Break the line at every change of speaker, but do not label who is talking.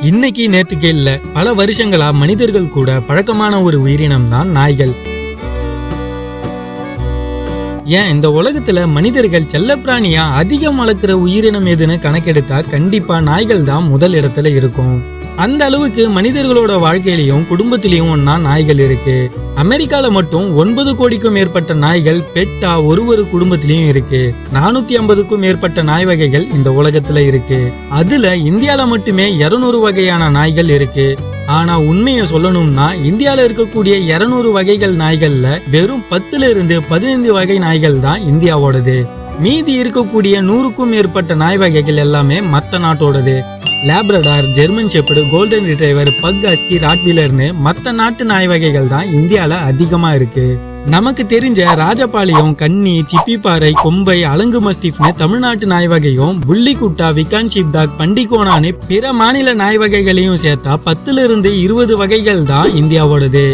இன்னைக்கு நேத்துக்கே இல்ல, பல வருஷங்களா மனிதர்கள் கூட பழக்கமான ஒரு உயிரினம் தான் நாய்கள். ஏன் இந்த உலகத்துல மனிதர்கள் செல்லப்பிராணியா அதிகம் வளர்க்குற உயிரினம் எதுன்னு கணக்கெடுத்தா கண்டிப்பா நாய்கள் தான் முதல் இடத்துல இருக்கும். அந்த அளவுக்கு மனிதர்களோட வாழ்க்கையிலையும் குடும்பத்திலையும் ஒன்னா நாய்கள் இருக்கு. அமெரிக்கால மட்டும் 9 கோடிக்கும் மேற்பட்ட நாய்கள் பெட்டா ஒரு குடும்பத்திலையும் இருக்கு. 450க்கும் மேற்பட்ட நாய் வகைகள் இந்த உலகத்துல இருக்கு. அதுல இந்தியால மட்டுமே 200 வகையான நாய்கள் இருக்கு. ஆனா உண்மையை சொல்லணும்னா இந்தியால இருக்கக்கூடிய 200 வகைகள் நாய்கள்ல வெறும் 10ல இருந்து 15 வகை நாய்கள் தான் இந்தியாவோடது. மீதி இருக்கக்கூடிய 100க்கும் மேற்பட்ட நாய் வகைகள் எல்லாமே மத்த நாட்டோடது. Labrador, German shepherd, golden retriever, pug husky, ராட்வீலர்னு மத்த நாட்டு நாய் வகைகள் தான் இந்தியால அதிகமா இருக்கு. நமக்கு தெரிஞ்ச ராஜபாளையம், கன்னி, சிப்பிப்பாறை, கொம்பை, அலங்கு மஸ்டிஃப்னு தமிழ்நாட்டு நாய் வகையும், புள்ளிக்குட்டா, விகான் ஷீப்டாக், பண்டிகோனான்னு பிற மாநில நாய் வகைகளையும் சேர்த்தா 10ல இருந்து 20 வகைகள் தான் இந்தியாவோடது.